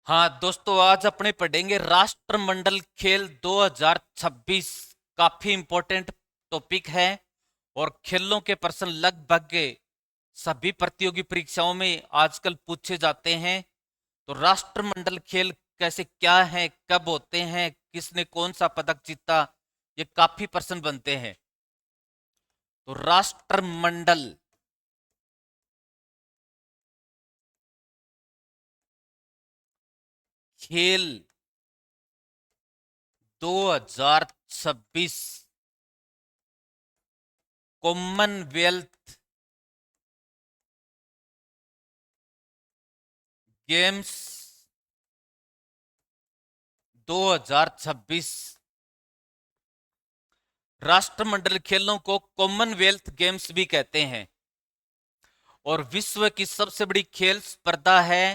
हाँ दोस्तों, आज अपने पढ़ेंगे राष्ट्रमंडल खेल 2026। काफी इंपॉर्टेंट टॉपिक है और खेलों के प्रश्न लगभग सभी प्रतियोगी परीक्षाओं में आजकल पूछे जाते हैं। तो राष्ट्रमंडल खेल कैसे, क्या है, कब होते हैं, किसने कौन सा पदक जीता, ये काफी प्रश्न बनते हैं। तो राष्ट्रमंडल खेल 2026 कॉमनवेल्थ गेम्स 2026। राष्ट्रमंडल खेलों को कॉमनवेल्थ गेम्स भी कहते हैं और विश्व की सबसे बड़ी खेल स्पर्धा है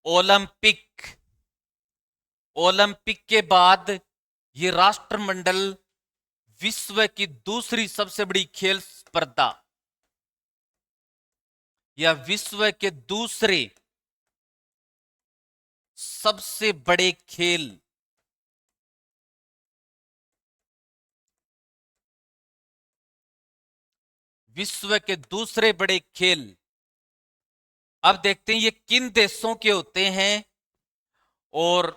ओलंपिक। ओलंपिक के बाद ये राष्ट्रमंडल विश्व की दूसरी सबसे बड़ी खेल स्पर्धा या विश्व के दूसरे सबसे बड़े खेल विश्व के दूसरे बड़े खेल। अब देखते हैं ये किन देशों के होते हैं और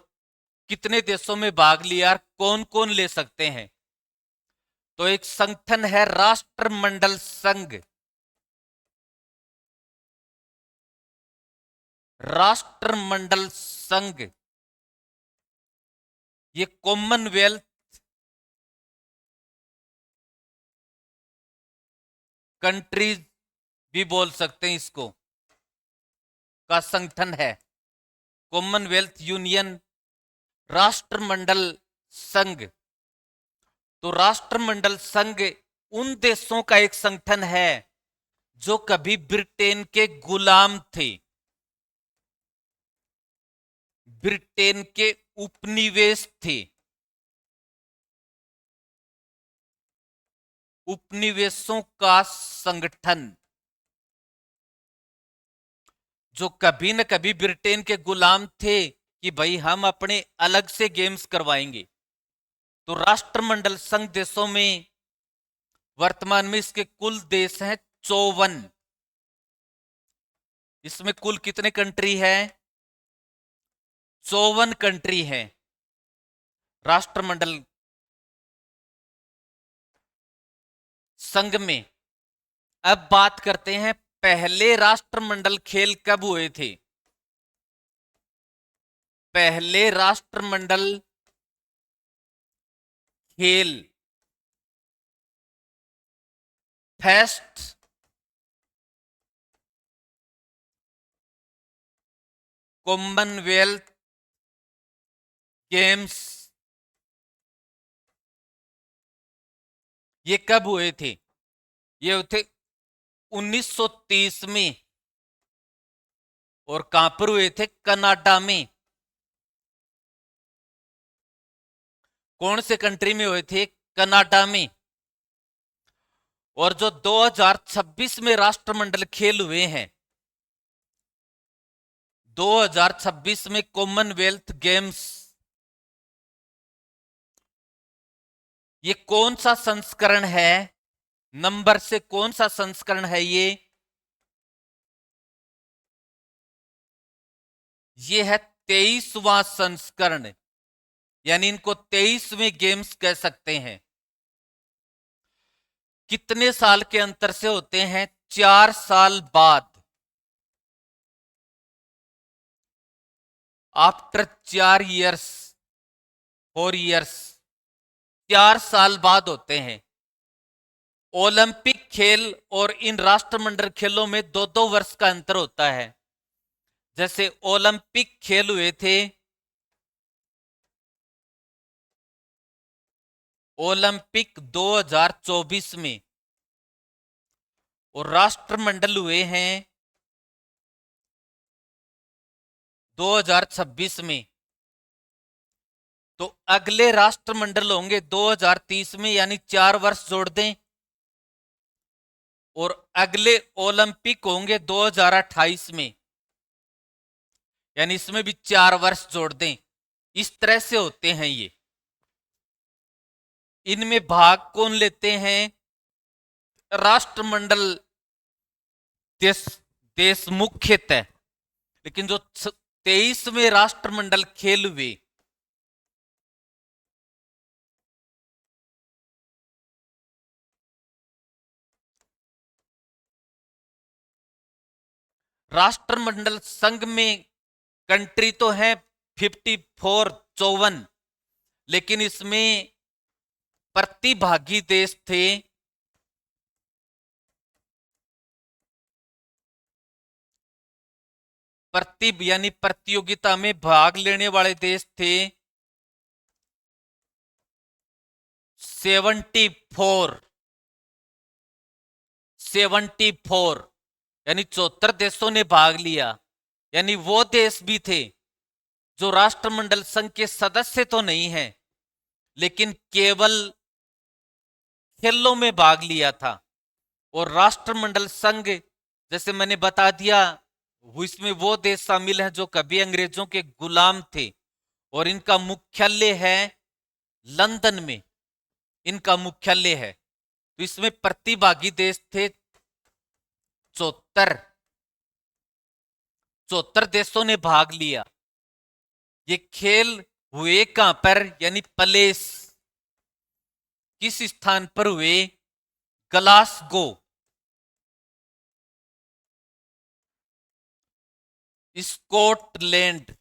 कितने देशों में भाग लिया, कौन कौन ले सकते हैं। तो एक संगठन है राष्ट्रमंडल संघ। राष्ट्रमंडल संघ ये कॉमनवेल्थ कंट्रीज भी बोल सकते हैं इसको, का संगठन है। कॉमनवेल्थ यूनियन, राष्ट्रमंडल संघ। तो राष्ट्रमंडल संघ उन देशों का एक संगठन है जो कभी ब्रिटेन के गुलाम थे, ब्रिटेन के उपनिवेश थे। उपनिवेशों का संगठन जो कभी न कभी ब्रिटेन के गुलाम थे कि भाई हम अपने अलग से गेम्स करवाएंगे। तो राष्ट्रमंडल संघ देशों में वर्तमान में इसके कुल देश हैं 54। इसमें कुल कितने कंट्री है? 54 कंट्री है राष्ट्रमंडल संघ में। अब बात करते हैं पहले राष्ट्रमंडल खेल कब हुए थे। पहले राष्ट्रमंडल खेल फर्स्ट कॉमनवेल्थ गेम्स ये कब हुए थे? ये हुए थे 1930 में। और कहां पर हुए थे? कनाडा में। कौन से कंट्री में हुए थे? कनाडा में। और जो 2026 में राष्ट्रमंडल खेल हुए हैं, 2026 में कॉमनवेल्थ गेम्स, ये कौन सा संस्करण है? नंबर से कौन सा संस्करण है ये है 23वां संस्करण, यानी इनको 23वें गेम्स कह सकते हैं। कितने साल के अंतर से होते हैं? 4 साल बाद। आफ्टर 4 इयर्स, 4 इयर्स, 4 साल बाद होते हैं। ओलंपिक खेल और इन राष्ट्रमंडल खेलों में 2-2 वर्ष का अंतर होता है। जैसे ओलंपिक खेल हुए थे, ओलंपिक 2024 में, और राष्ट्रमंडल हुए हैं 2026 में। तो अगले राष्ट्रमंडल होंगे 2030 में, यानी 4 वर्ष जोड़ दें। और अगले ओलंपिक होंगे 2028 में, यानी इसमें भी 4 वर्ष जोड़ दें। इस तरह से होते हैं ये। इनमें भाग कौन लेते हैं? राष्ट्रमंडल देश देश मुख्यतः। लेकिन जो 23वें राष्ट्रमंडल खेल हुए, राष्ट्रमंडल संघ में कंट्री तो है 54, 54, लेकिन इसमें प्रतिभागी देश थे यानी प्रतियोगिता में भाग लेने वाले देश थे 74, 74, यानी 74 देशों ने भाग लिया। यानी वो देश भी थे जो राष्ट्रमंडल संघ के सदस्य तो नहीं है, लेकिन केवल खेलों में भाग लिया था। और राष्ट्रमंडल संघ, जैसे मैंने बता दिया, इसमें वो देश शामिल हैं जो कभी अंग्रेजों के गुलाम थे, और इनका मुख्यालय है लंदन में। इनका मुख्यालय है। तो इसमें प्रतिभागी देश थे 74, 74 देशों ने भाग लिया। ये खेल हुए कहां पर, यानी प्लेस किस स्थान पर हुए? ग्लासगो, स्कॉटलैंड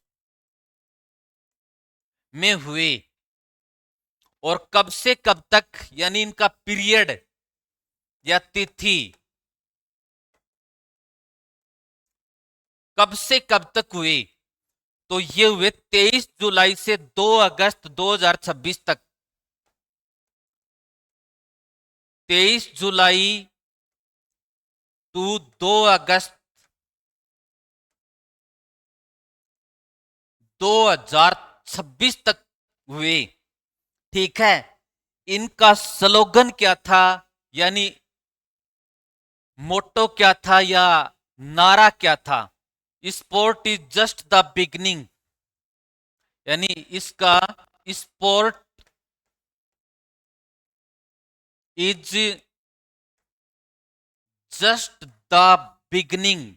में हुए। और कब से कब तक, यानी इनका पीरियड या तिथि कब से कब तक हुए? तो ये हुए 23 जुलाई से 2 अगस्त 2026 तक। 23 जुलाई टू 2 अगस्त 2026 तक हुए। ठीक है। इनका स्लोगन क्या था, यानी मोटो क्या था या नारा क्या था? Sport is just the beginning, यानी इसका sport is just the beginning.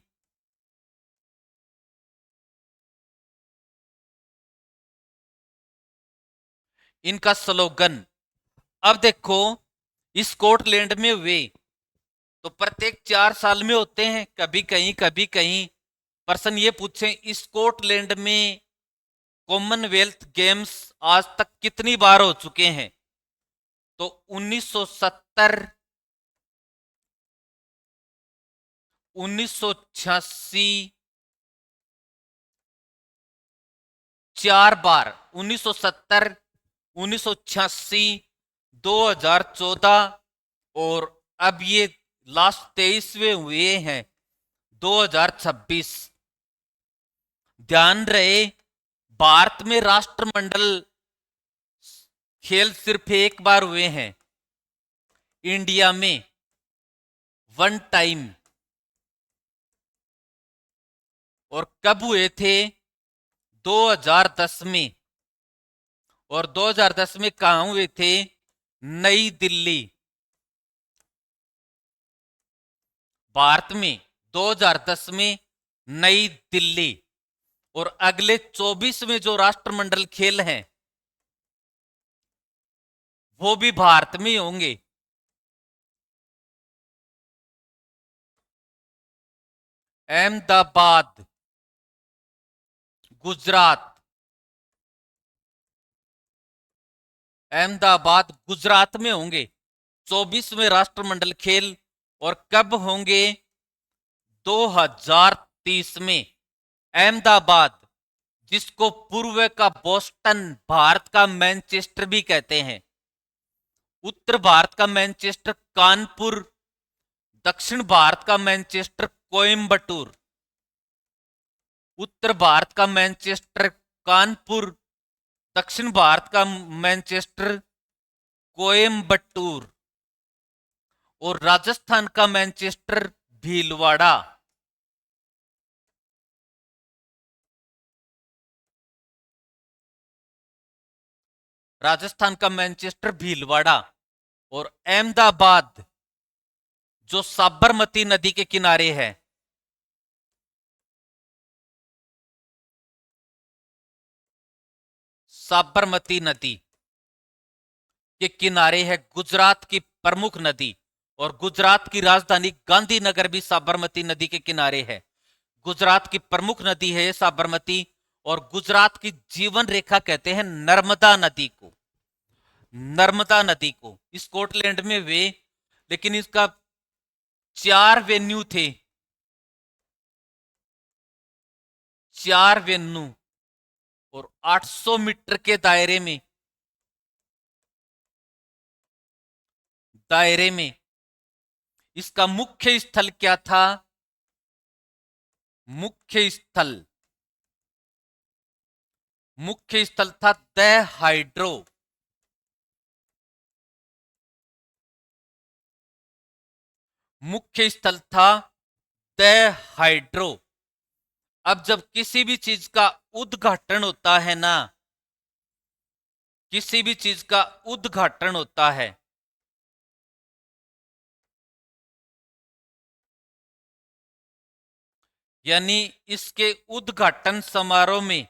इनका स्लोगन। अब देखो, स्कॉटलैंड में हुए तो प्रत्येक 4 साल में होते हैं, कभी कहीं कभी कहीं। पर्सन ये पूछे स्कॉटलैंड में कॉमनवेल्थ गेम्स आज तक कितनी बार हो चुके हैं? तो 1970, 1986, 4 बार। 1970, 1986, 2014, और अब ये लास्ट 23वें हुए हैं 2026। ध्यान रहे, भारत में राष्ट्रमंडल खेल सिर्फ एक बार हुए हैं, इंडिया में 1 टाइम। और कब हुए थे? 2010 में। और 2010 में कहां हुए थे? नई दिल्ली, भारत में 2010 में नई दिल्ली। और अगले 24 में जो राष्ट्रमंडल खेल हैं वो भी भारत में होंगे। अहमदाबाद, गुजरात। अहमदाबाद, गुजरात में होंगे 24वें राष्ट्रमंडल खेल। और कब होंगे? 2030 में। अहमदाबाद, जिसको पूर्व का बोस्टन, भारत का मैनचेस्टर भी कहते हैं। उत्तर भारत का मैनचेस्टर कानपुर, दक्षिण भारत का मैनचेस्टर कोयम्बटूर। उत्तर भारत का मैनचेस्टर कानपुर, दक्षिण भारत का मैनचेस्टर कोयम्बटूर। और राजस्थान का मैनचेस्टर भीलवाड़ा। राजस्थान का मैनचेस्टर भीलवाड़ा, और अहमदाबाद जो साबरमती नदी के किनारे है। साबरमती नदी के किनारे है गुजरात की प्रमुख नदी, और गुजरात की राजधानी गांधीनगर भी साबरमती नदी के किनारे है। गुजरात की प्रमुख नदी है ये साबरमती, और गुजरात की जीवन रेखा कहते हैं नर्मदा नदी को। नर्मदा नदी को स्कॉटलैंड में वे, लेकिन इसका 4 वेन्यू थे, 4 वेन्यू, और 800 मीटर के दायरे में इसका मुख्य स्थल क्या था? मुख्य स्थल था द हाइड्रो। मुख्य स्थल था द हाइड्रो। अब जब किसी भी चीज का उद्घाटन होता है ना, किसी भी चीज का उद्घाटन होता है, यानी इसके उद्घाटन समारोह में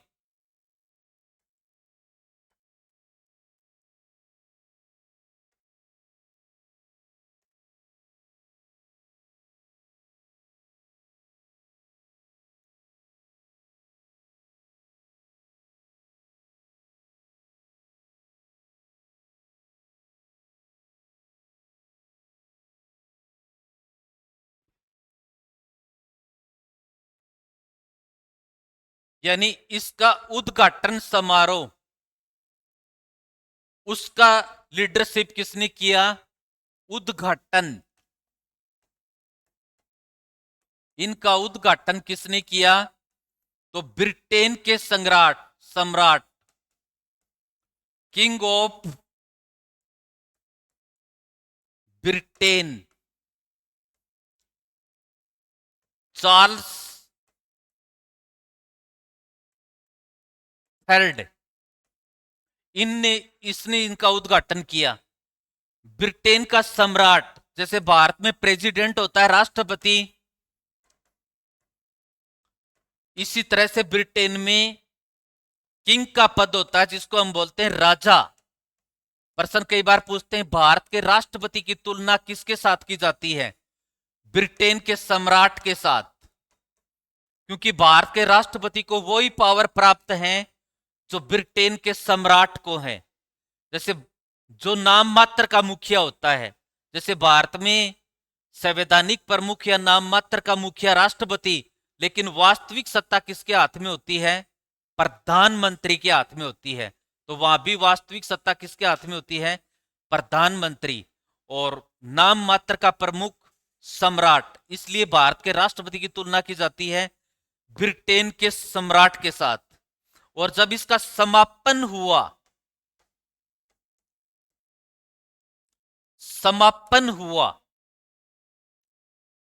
यानी इसका उद्घाटन समारोह, उसका लीडरशिप किसने किया? उद्घाटन, इनका उद्घाटन किसने किया? तो ब्रिटेन के सम्राट king of Britain Charles third, इनने इसने इनका उद्घाटन किया। ब्रिटेन का सम्राट, जैसे भारत में प्रेसिडेंट होता है, राष्ट्रपति, इसी तरह से ब्रिटेन में किंग का पद होता है, जिसको हम बोलते हैं राजा। पर्सन कई बार पूछते हैं भारत के राष्ट्रपति की तुलना किसके साथ की जाती है? ब्रिटेन के सम्राट के साथ, क्योंकि भारत के राष्ट्रपति को वही पावर प्राप्त है जो ब्रिटेन के सम्राट को है। जैसे जो नाम मात्र का मुखिया होता है, जैसे भारत में संवैधानिक प्रमुख या नाम मात्र का मुखिया राष्ट्रपति, लेकिन वास्तविक सत्ता किसके हाथ में होती है? प्रधानमंत्री के हाथ में होती है। तो वहां भी वास्तविक सत्ता किसके हाथ में होती है? प्रधानमंत्री। और नाम मात्र का प्रमुख सम्राट, इसलिए भारत के राष्ट्रपति की तुलना की जाती है ब्रिटेन के सम्राट के साथ। और जब इसका समापन हुआ,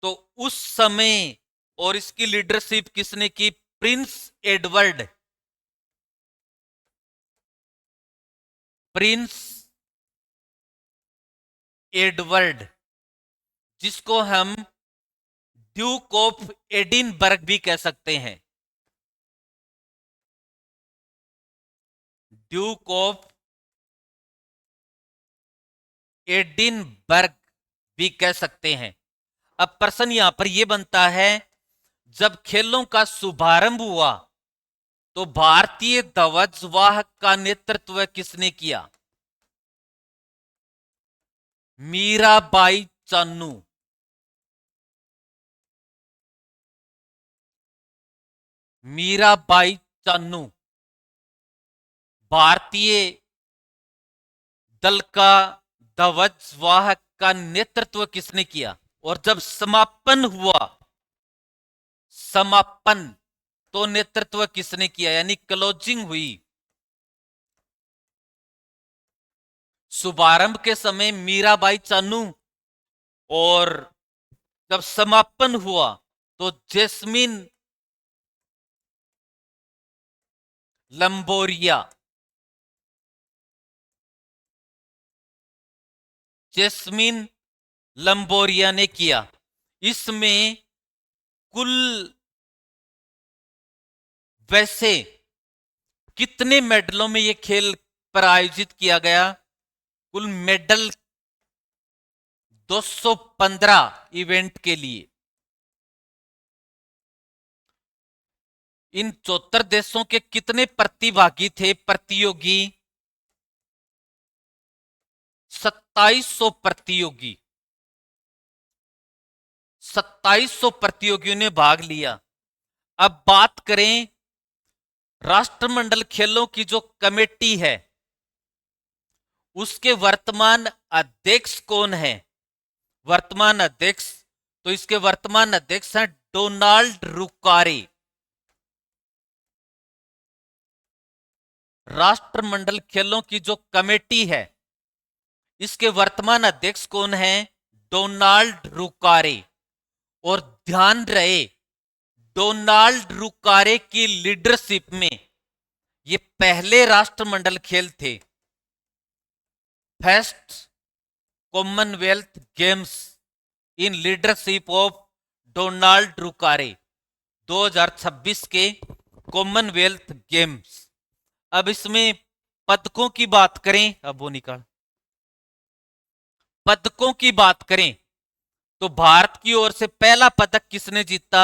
तो उस समय, और इसकी लीडरशिप किसने की? प्रिंस एडवर्ड, प्रिंस एडवर्ड, जिसको हम ड्यूक ऑफ एडिनबर्ग भी कह सकते हैं। ड्यूक ऑफ एडिनबर्ग भी कह सकते हैं। अब प्रश्न यहां पर यह बनता है, जब खेलों का शुभारंभ हुआ तो भारतीय ध्वजवाहक का नेतृत्व किसने किया? मीराबाई चानू। मीराबाई चानू भारतीय दल का ध्वजवाहक का नेतृत्व किसने किया? और जब समापन हुआ, तो नेतृत्व किसने किया? यानी क्लोजिंग हुई, शुभारंभ के समय मीराबाई चानू, और जब समापन हुआ तो जैस्मिन लंबोरिया। जैस्मिन लंबोरिया ने किया। इसमें कुल वैसे कितने मेडलों में यह खेल पर आयोजित किया गया? कुल मेडल 215 इवेंट के लिए। इन 74 देशों के कितने प्रतिभागी थे, प्रतियोगी? 2700 प्रतियोगी। 2700 प्रतियोगियों ने भाग लिया। अब बात करें राष्ट्रमंडल खेलों की जो कमेटी है, उसके वर्तमान अध्यक्ष कौन है? वर्तमान अध्यक्ष, तो इसके वर्तमान अध्यक्ष हैं डोनाल्ड रुकारे। राष्ट्रमंडल खेलों की जो कमेटी है, इसके वर्तमान अध्यक्ष कौन है? डोनाल्ड रुकारे। और ध्यान रहे, डोनाल्ड रुकारे की लीडरशिप में ये पहले राष्ट्रमंडल खेल थे। First Commonwealth Games in leadership of Donald Rukare, 2026 के कॉमनवेल्थ गेम्स। अब इसमें पदकों की बात करें, अब वो निकाल, पदकों की बात करें तो भारत की ओर से पहला पदक किसने जीता?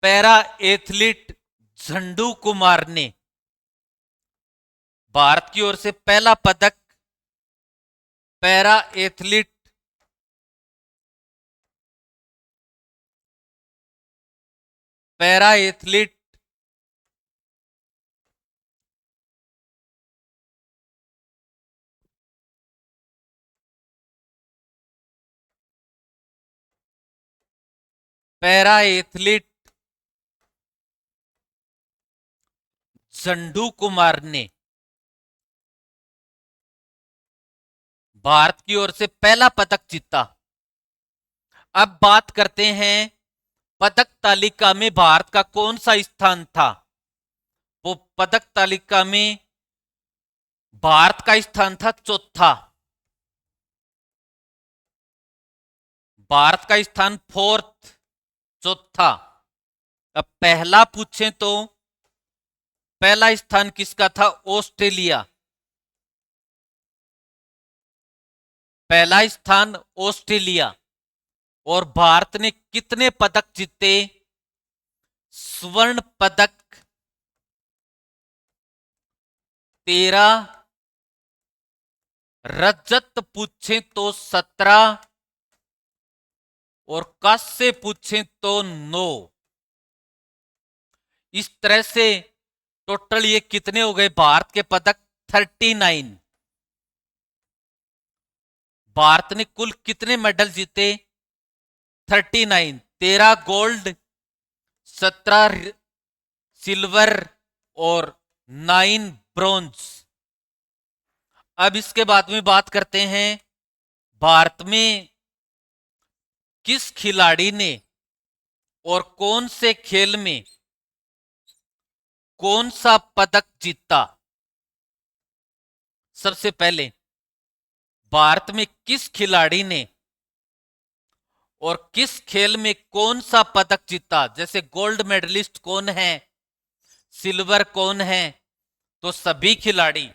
पैरा एथलीट झंडू कुमार ने भारत की ओर से पहला पदक पैरा एथलीट पैरा एथलीट झंडू कुमार ने भारत की ओर से पहला पदक जीता। अब बात करते हैं पदक तालिका में भारत का कौन सा स्थान था? वो पदक तालिका में भारत का स्थान था चौथा। भारत का स्थान फोर्थ, चौथा। अब पहला पूछें तो पहला स्थान किसका था? ऑस्ट्रेलिया। पहला स्थान ऑस्ट्रेलिया। और भारत ने कितने पदक जीते? स्वर्ण पदक 13, रजत पूछें तो 17 और कांस्य पूछें तो 9। इस तरह से टोटल ये कितने हो गए भारत के पदक? 39। भारत ने कुल कितने मेडल जीते? 39। 13 गोल्ड, 17 सिल्वर और 9 ब्रॉन्ज। अब इसके बाद में बात करते हैं भारत में किस खिलाड़ी ने और कौन से खेल में कौन सा पदक जीता? सबसे पहले भारत में किस खिलाड़ी ने और किस खेल में कौन सा पदक जीता? जैसे गोल्ड मेडलिस्ट कौन है, सिल्वर कौन है, तो सभी खिलाड़ी